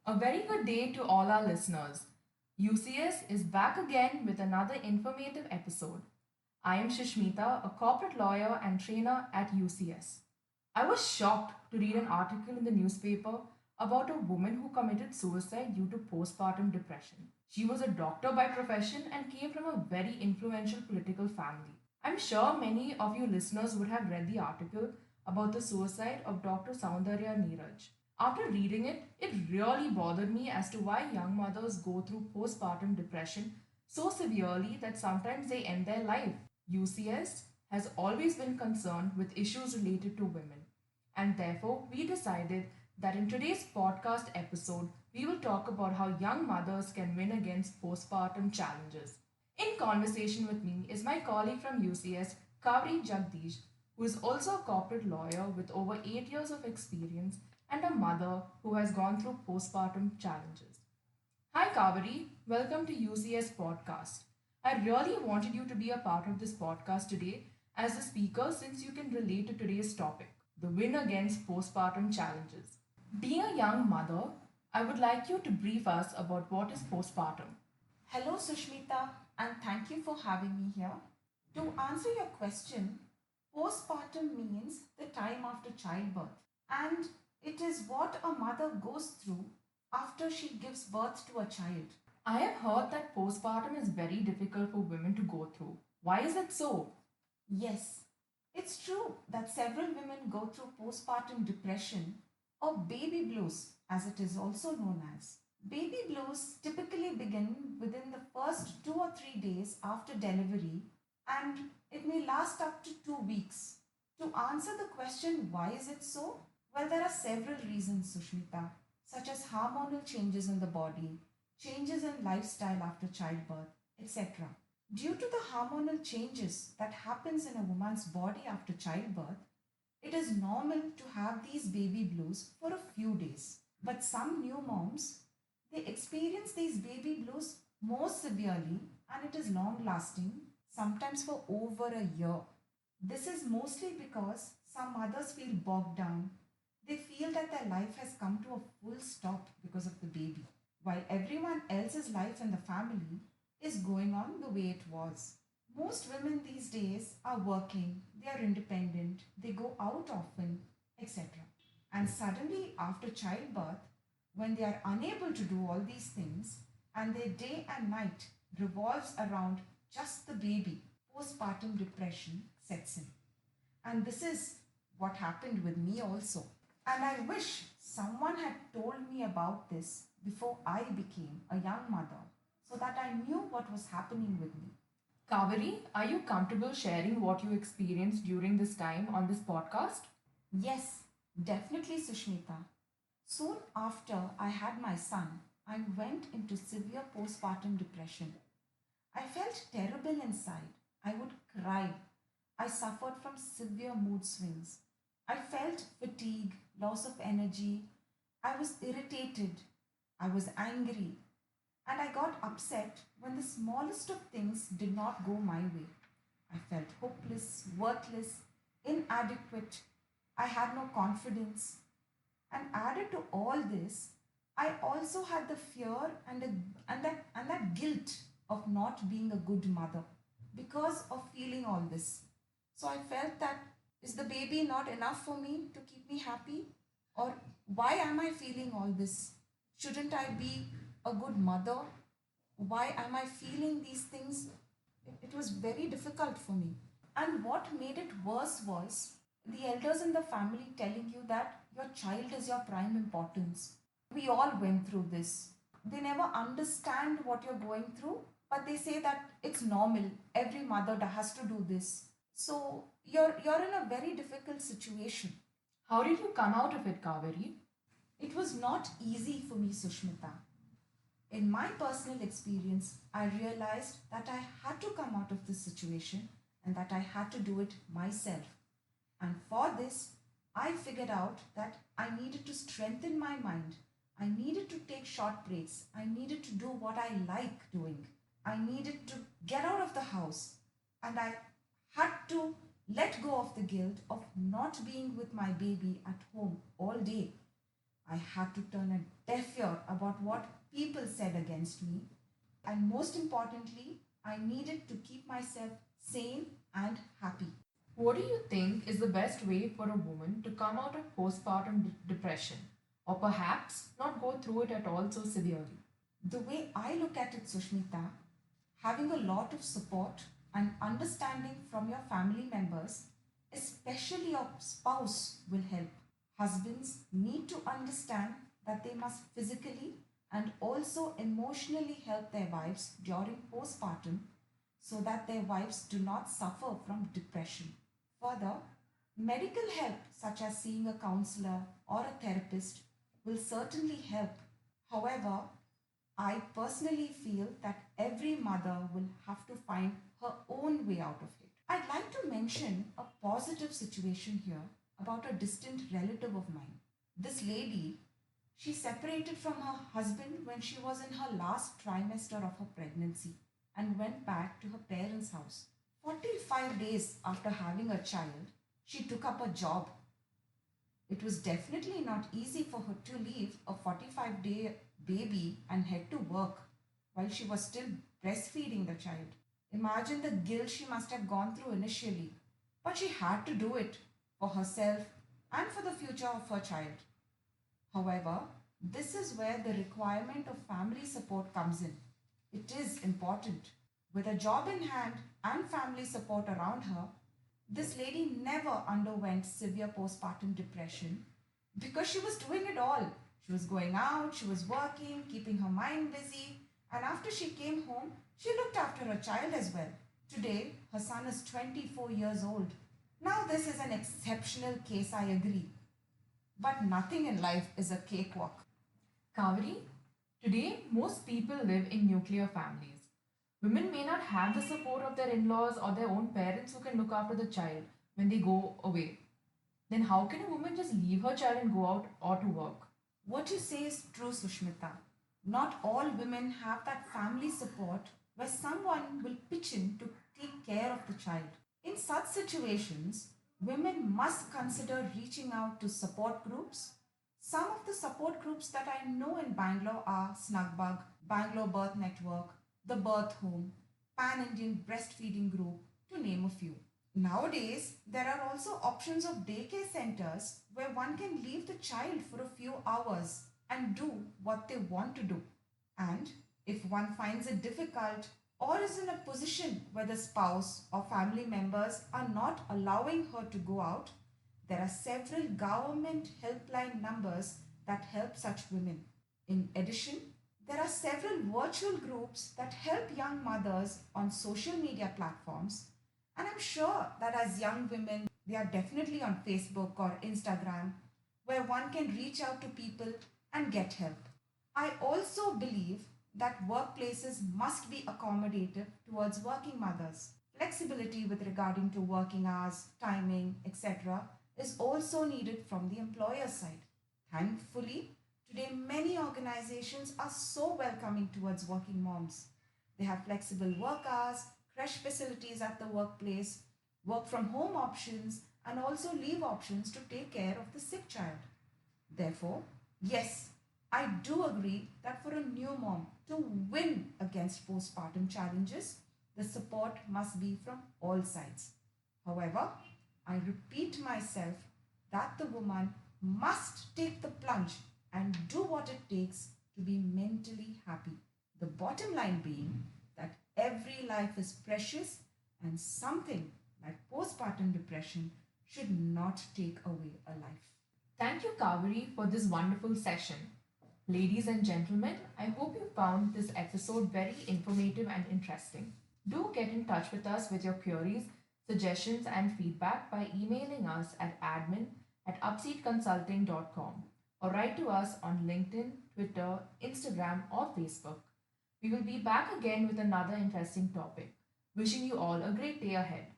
A very good day to all our listeners. UCS is back again with another informative episode. I am Shishmita, a corporate lawyer and trainer at UCS. I was shocked to read an article in the newspaper about a woman who committed suicide due to postpartum depression. She was a doctor by profession and came from a very influential political family. I'm sure many of you listeners would have read the article about the suicide of Dr. Soundarya Neeraj. After reading it, it really bothered me as to why young mothers go through postpartum depression so severely that sometimes they end their life. UCS has always been concerned with issues related to women, and therefore we decided that in today's podcast episode, we will talk about how young mothers can win against postpartum challenges. In conversation with me is my colleague from UCS, Kauri Jagdish, who is also a corporate lawyer with over 8 years of experience and a mother who has gone through postpartum challenges. Hi Kaveri, welcome to UCS podcast. I really wanted you to be a part of this podcast today as a speaker since you can relate to today's topic, the win against postpartum challenges. Being a young mother, I would like you to brief us about what is postpartum. Hello, Sushmita, and thank you for having me here. To answer your question, postpartum means the time after childbirth, and it is what a mother goes through after she gives birth to a child. I have heard that postpartum is very difficult for women to go through. Why is it so? Yes, it's true that several women go through postpartum depression or baby blues, as it is also known as. Baby blues typically begin within the first 2 or 3 days after delivery and it may last up to 2 weeks. To answer the question, why is it so? Well, there are several reasons, Sushmita, such as hormonal changes in the body, changes in lifestyle after childbirth, etc. Due to the hormonal changes that happens in a woman's body after childbirth, it is normal to have these baby blues for a few days. But some new moms, they experience these baby blues more severely and it is long lasting, sometimes for over a year. This is mostly because some mothers feel bogged down. They feel that their life has come to a full stop because of the baby, while everyone else's life in the family is going on the way it was. Most women these days are working, they are independent, they go out often, etc. And suddenly, after childbirth, when they are unable to do all these things and their day and night revolves around just the baby, postpartum depression sets in. And this is what happened with me also. And I wish someone had told me about this before I became a young mother so that I knew what was happening with me. Kaveri, are you comfortable sharing what you experienced during this time on this podcast? Yes, definitely, Sushmita. Soon after I had my son, I went into severe postpartum depression. I felt terrible inside. I would cry. I suffered from severe mood swings. I felt fatigue, loss of energy. I was irritated. I was angry. And I got upset when the smallest of things did not go my way. I felt hopeless, worthless, inadequate. I had no confidence. And added to all this, I also had the fear and that guilt of not being a good mother because of feeling all this. So I felt that is the baby not enough for me to keep me happy? Or why am I feeling all this? Shouldn't I be a good mother? Why am I feeling these things? It was very difficult for me. And what made it worse was the elders in the family telling you that your child is your prime importance. We all went through this. They never understand what you're going through, but they say that it's normal. Every mother has to do this. So you're in a very difficult situation. How did you come out of it, Kaveri? It was not easy for me, Sushmita. In my personal experience, I realized that I had to come out of this situation and that I had to do it myself. And for this, I figured out that I needed to strengthen my mind. I needed to take short breaks. I needed to do what I like doing. I needed to get out of the house. And I had to let go of the guilt of not being with my baby at home all day. I had to turn a deaf ear about about what people said against me. And most importantly, I needed to keep myself sane and happy. What do you think is the best way for a woman to come out of postpartum depression, or perhaps not go through it at all so severely? The way I look at it, Sushmita, having a lot of support and understanding from your family members, especially your spouse, will help. Husbands need to understand that they must physically and also emotionally help their wives during postpartum so that their wives do not suffer from depression. Further, medical help such as seeing a counselor or a therapist will certainly help. However, I personally feel that every mother will have to find her own way out of it. I'd like to mention a positive situation here about a distant relative of mine. This lady, she separated from her husband when she was in her last trimester of her pregnancy and went back to her parents' house. 45 days after having a child, she took up a job. It was definitely not easy for her to leave a 45-day baby and head to work while she was still breastfeeding the child. Imagine the guilt she must have gone through initially, but she had to do it for herself and for the future of her child. However, this is where the requirement of family support comes in. It is important. With a job in hand and family support around her, this lady never underwent severe postpartum depression because she was doing it all. She was going out, she was working, keeping her mind busy, and after she came home, she looked after her child as well. Today, her son is 24 years old. Now, this is an exceptional case, I agree. But nothing in life is a cakewalk. Kaveri, today most people live in nuclear families. Women may not have the support of their in laws or their own parents who can look after the child when they go away. Then, how can a woman just leave her child and go out or to work? What you say is true, Sushmita. Not all women have that family support where someone will pitch in to take care of the child. In such situations, women must consider reaching out to support groups. Some of the support groups that I know in Bangalore are Snugbug, Bangalore Birth Network, the Birth Home, Pan Indian Breastfeeding Group, to name a few. Nowadays, there are also options of daycare centers where one can leave the child for a few hours and do what they want to do. And if one finds it difficult or is in a position where the spouse or family members are not allowing her to go out, there are several government helpline numbers that help such women. In addition, there are several virtual groups that help young mothers on social media platforms, and I'm sure that as young women, they are definitely on Facebook or Instagram where one can reach out to people and get help. I also believe that workplaces must be accommodative towards working mothers. Flexibility with regarding to working hours, timing, etc. is also needed from the employer side. Thankfully, today many organizations are so welcoming towards working moms. They have flexible work hours, creche facilities at the workplace, work from home options, and also leave options to take care of the sick child. Therefore, yes, I do agree that for a new mom to win against postpartum challenges, the support must be from all sides. However, I repeat myself that the woman must take the plunge and do what it takes to be mentally happy. The bottom line being that every life is precious and something like postpartum depression should not take away a life. Thank you, Kaveri, for this wonderful session. Ladies and gentlemen, I hope you found this episode very informative and interesting. Do get in touch with us with your queries, suggestions, and feedback by emailing us at admin@upseedconsulting.com or write to us on LinkedIn, Twitter, Instagram, or Facebook. We will be back again with another interesting topic. Wishing you all a great day ahead.